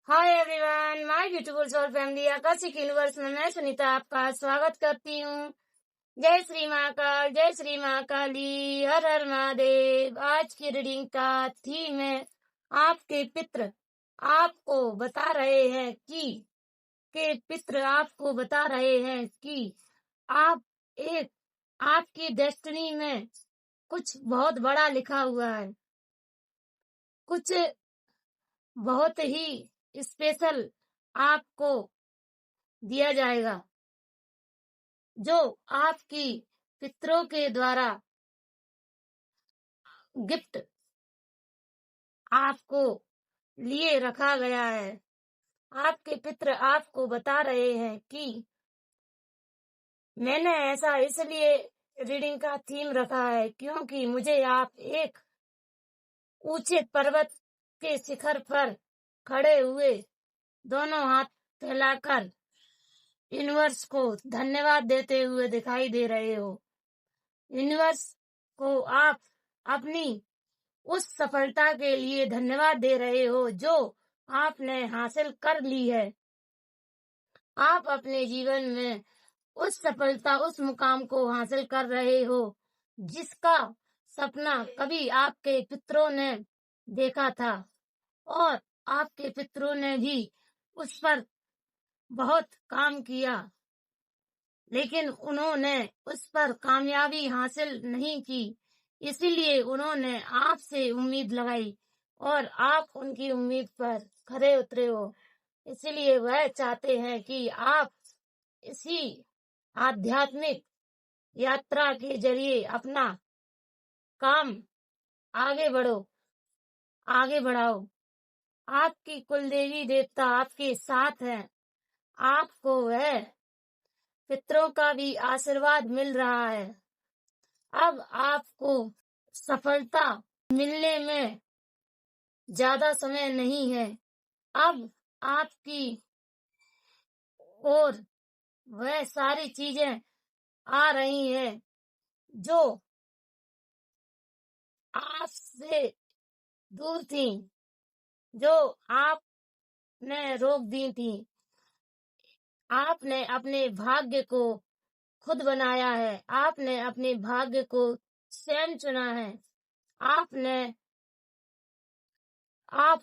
Hi everyone, my beautiful soul family Akashic universe में मैं सुनीता आपका स्वागत करती हूँ। जय श्री महाकाल, जय श्री महाकाली, हर हर महादेव। आज की रीडिंग का थीम है आपके पितृ आपको बता रहे हैं पितृ आपको बता रहे हैं कि आप एक आपकी डेस्टिनी में कुछ बहुत बड़ा लिखा हुआ है, कुछ बहुत ही स्पेशल आपको दिया जाएगा, जो आपकी पितरों के द्वारा गिफ्ट आपको लिए रखा गया है। आपके पितर आपको बता रहे हैं कि मैंने ऐसा इसलिए रीडिंग का थीम रखा है क्योंकि मुझे आप एक ऊंचे पर्वत के शिखर पर खड़े हुए दोनों हाथ फैलाकर यूनिवर्स को धन्यवाद देते हुए दिखाई दे रहे हो। यूनिवर्स को आप अपनी उस सफलता के लिए धन्यवाद दे रहे हो जो आपने हासिल कर ली है। आप अपने जीवन में उस सफलता, उस मुकाम को हासिल कर रहे हो जिसका सपना कभी आपके पितरों ने देखा था और आपके पितरों ने भी उस पर बहुत काम किया, लेकिन उन्होंने उस पर कामयाबी हासिल नहीं की। इसीलिए उन्होंने आपसे उम्मीद लगाई और आप उनकी उम्मीद पर खरे उतरे हो। इसीलिए वह चाहते हैं कि आप इसी आध्यात्मिक यात्रा के जरिए अपना काम आगे बढ़ाओ। आपकी कुलदेवी देवता आपके साथ हैं। आपको वह पितरों का भी आशीर्वाद मिल रहा है। अब आपको सफलता मिलने में ज्यादा समय नहीं है। अब आपकी ओर वह सारी चीजें आ रही हैं जो आपसे दूर थी, जो आपने रोक दी थी। आपने अपने भाग्य को खुद बनाया है। आपने अपने भाग्य को स्वयं चुना है। आप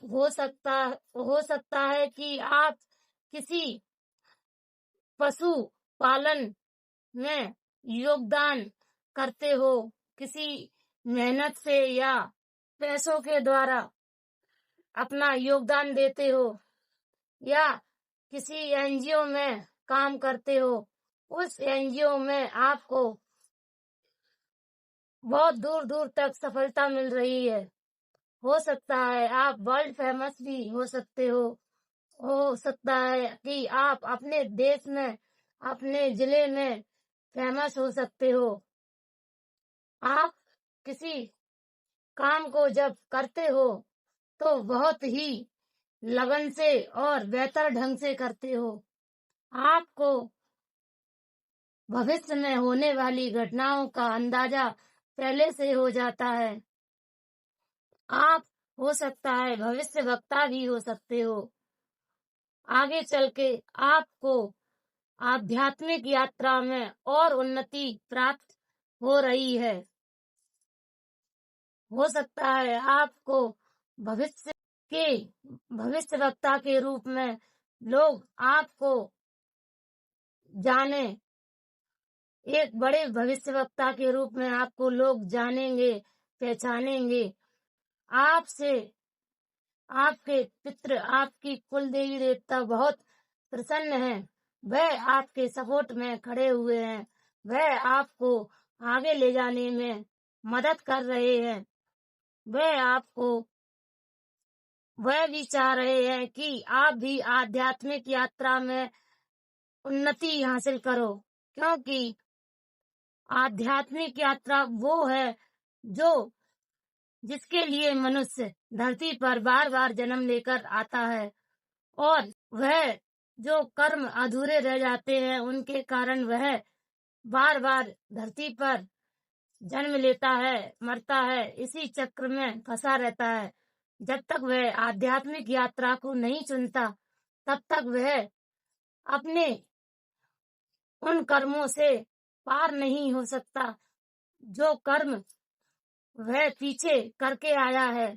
हो सकता है कि आप किसी पशु पालन में योगदान करते हो, किसी मेहनत से या पैसों के द्वारा अपना योगदान देते हो, या किसी एनजीओ में काम करते हो। उस एनजीओ में आपको बहुत दूर दूर तक सफलता मिल रही है। हो सकता है आप वर्ल्ड फेमस भी हो सकते हो। हो सकता है कि आप अपने देश में, अपने जिले में फेमस हो सकते हो। आप किसी काम को जब करते हो तो बहुत ही लगन से और बेहतर ढंग से करते हो। आपको भविष्य में होने वाली घटनाओं का अंदाजा पहले से हो जाता है। आप हो सकता है भविष्य वक्ता भी हो सकते हो। आगे चल के आपको आध्यात्मिक यात्रा में और उन्नति प्राप्त हो रही है। हो सकता है आपको भविष्य वक्ता के रूप में लोग आपको जाने, एक बड़े भविष्य वक्ता के रूप में आपको लोग जानेंगे, पहचानेंगे। आपसे आपके पितृ, आपकी कुल देवी देवता बहुत प्रसन्न हैं। वह आपके सपोर्ट में खड़े हुए हैं। वह आपको आगे ले जाने में मदद कर रहे हैं। वह भी चाह रहे हैं कि आप भी आध्यात्मिक यात्रा में उन्नति हासिल करो, क्योंकि आध्यात्मिक यात्रा वो है जिसके लिए मनुष्य धरती पर बार बार जन्म लेकर आता है, और वह जो कर्म अधूरे रह जाते हैं उनके कारण वह बार बार धरती पर जन्म लेता है, मरता है, इसी चक्र में फंसा रहता है। जब तक वह आध्यात्मिक यात्रा को नहीं चुनता, तब तक वह अपने उन कर्मों से पार नहीं हो सकता जो कर्म वह पीछे करके आया है,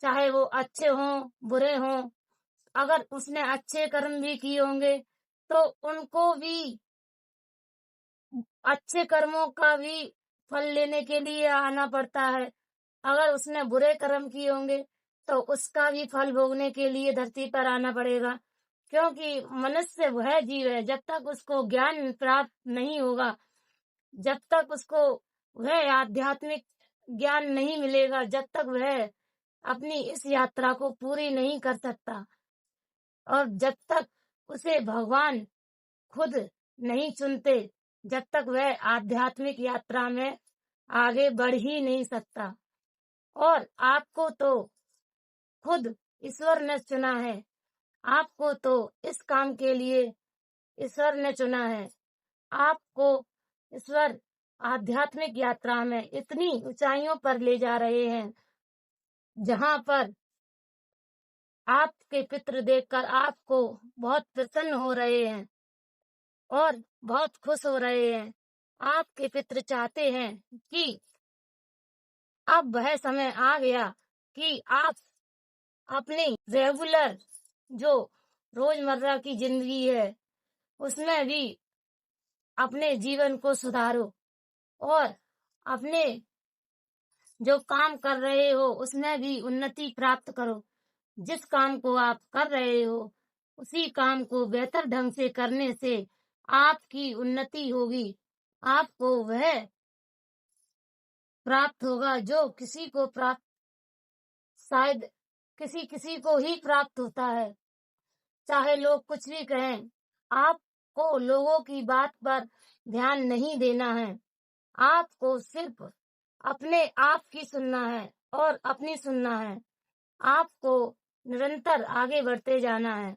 चाहे वो अच्छे हों बुरे हों। अगर उसने अच्छे कर्म भी किए होंगे तो उनको भी अच्छे कर्मों का भी फल लेने के लिए आना पड़ता है। अगर उसने बुरे कर्म किए होंगे तो उसका भी फल भोगने के लिए धरती पर आना पड़ेगा। क्योंकि मनुष्य वह जीव है, जब तक उसको ज्ञान प्राप्त नहीं होगा, जब तक उसको वह आध्यात्मिक ज्ञान नहीं मिलेगा, जब तक वह अपनी इस यात्रा को पूरी नहीं कर सकता और जब तक उसे भगवान खुद नहीं चुनते, जब तक वह आध्यात्मिक यात्रा में आगे बढ़ ही नहीं सकता। और आपको तो खुद ईश्वर ने चुना है, आपको तो इस काम के लिए ईश्वर ने चुना है। आपको ईश्वर आध्यात्मिक यात्रा में इतनी ऊंचाइयों पर ले जा रहे हैं, जहां पर आपके पितृ देखकर आपको बहुत प्रसन्न हो रहे हैं और बहुत खुश हो रहे हैं। आपके पितृ चाहते हैं कि अब वह समय आ गया कि आप अपनी रेगुलर जो रोजमर्रा की जिंदगी है, उसमें भी अपने जीवन को सुधारो और अपने जो काम कर रहे हो उसमें भी उन्नति प्राप्त करो। जिस काम को आप कर रहे हो उसी काम को बेहतर ढंग से करने से आपकी उन्नति होगी। आपको वह प्राप्त होगा जो किसी को प्राप्त शायद किसी किसी को ही प्राप्त होता है। चाहे लोग कुछ भी कहें, आपको लोगों की बात पर ध्यान नहीं देना है। आपको सिर्फ अपने आप की सुनना है और अपनी सुनना है। आपको निरंतर आगे बढ़ते जाना है।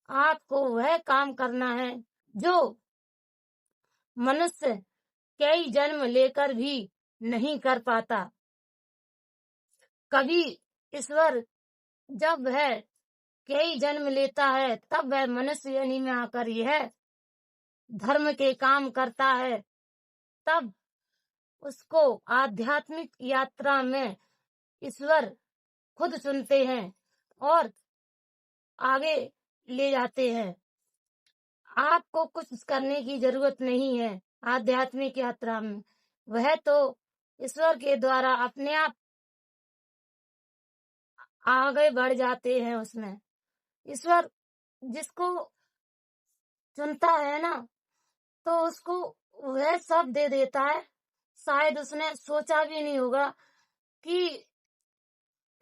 आपको वह काम करना है जो मनुष्य कई जन्म लेकर भी नहीं कर पाता। कभी ईश्वर जब वह कई जन्म लेता है तब वह मनुष्य योनि में आकर यह धर्म के काम करता है, तब उसको आध्यात्मिक यात्रा में ईश्वर खुद चुनते हैं और आगे ले जाते हैं। आपको कुछ करने की जरूरत नहीं है आध्यात्मिक यात्रा में, वह तो ईश्वर के द्वारा अपने आप आगे बढ़ जाते हैं। उसमें ईश्वर जिसको चुनता है ना, तो उसको वह सब दे देता है। शायद उसने सोचा भी नहीं होगा कि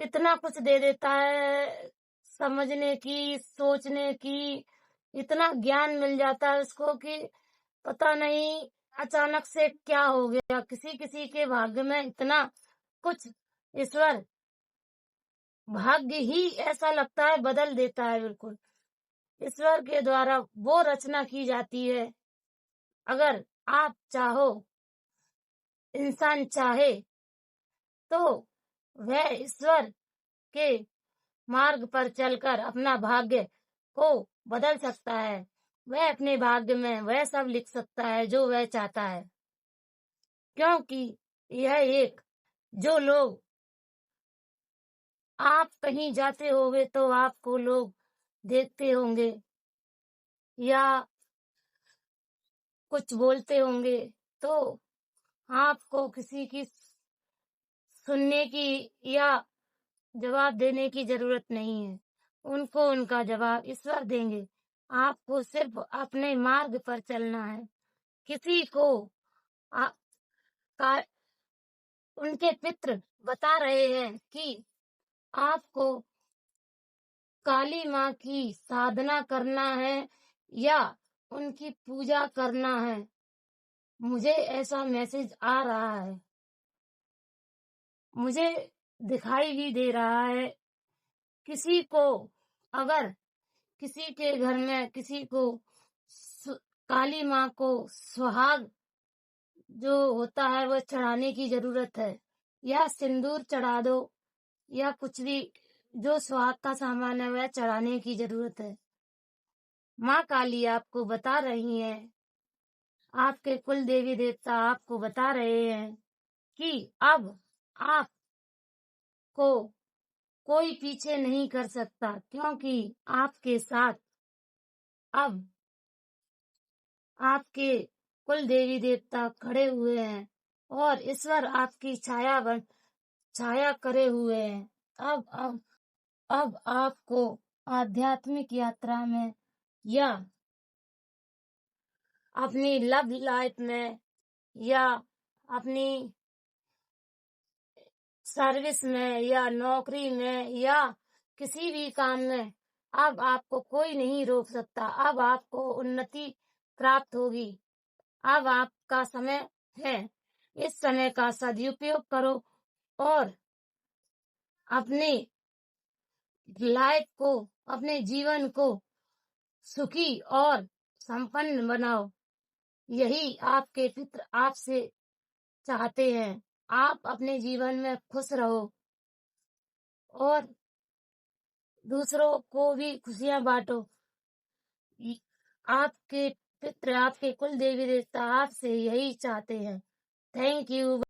इतना कुछ दे देता है, समझने की सोचने की इतना ज्ञान मिल जाता है उसको कि पता नहीं अचानक से क्या हो गया। किसी किसी के भाग्य में इतना कुछ ईश्वर भाग्य ही ऐसा लगता है बदल देता है। बिल्कुल ईश्वर के द्वारा वो रचना की जाती है। अगर आप चाहो, इंसान चाहे, तो वह ईश्वर के मार्ग पर चलकर अपना भाग्य को बदल सकता है। वह अपने भाग्य में वह सब लिख सकता है जो वह चाहता है। क्योंकि यह एक जो लोग आप कहीं जाते होंगे तो आपको लोग देखते होंगे या कुछ बोलते होंगे, तो आपको किसी की सुनने की या जवाब देने की जरूरत नहीं है। उनको उनका जवाब ईश्वर देंगे। आपको सिर्फ अपने मार्ग पर चलना है। किसी को आ, का, उनके पितृ बता रहे हैं कि आपको काली माँ की साधना करना है या उनकी पूजा करना है। मुझे ऐसा मैसेज आ रहा है, मुझे दिखाई भी दे रहा है। किसी को अगर किसी के घर में किसी को काली माँ को सुहाग जो होता है वह चढ़ाने की जरूरत है, या सिंदूर चढ़ा दो या कुछ भी जो स्वाद का सामान है वह चढ़ाने की जरूरत है। माँ काली आपको बता रही हैं, आपके कुल देवी देवता आपको बता रहे हैं कि अब आपको कोई पीछे नहीं कर सकता, क्योंकि आपके साथ अब आपके कुल देवी देवता खड़े हुए हैं और ईश्वर आपकी छाया करे हुए हैं। अब आपको आध्यात्मिक यात्रा में या अपनी लव लाइफ में या अपनी सर्विस में या नौकरी में या किसी भी काम में अब आपको कोई नहीं रोक सकता। अब आपको उन्नति प्राप्त होगी। अब आपका समय है, इस समय का सदुपयोग करो और अपने लाइफ को, अपने जीवन को सुखी और संपन्न बनाओ। यही आपके पितृ आपसे चाहते हैं। आप अपने जीवन में खुश रहो और दूसरों को भी खुशियां बांटो। आपके पितृ, आपके कुल देवी देवता आपसे यही चाहते हैं। Thank you.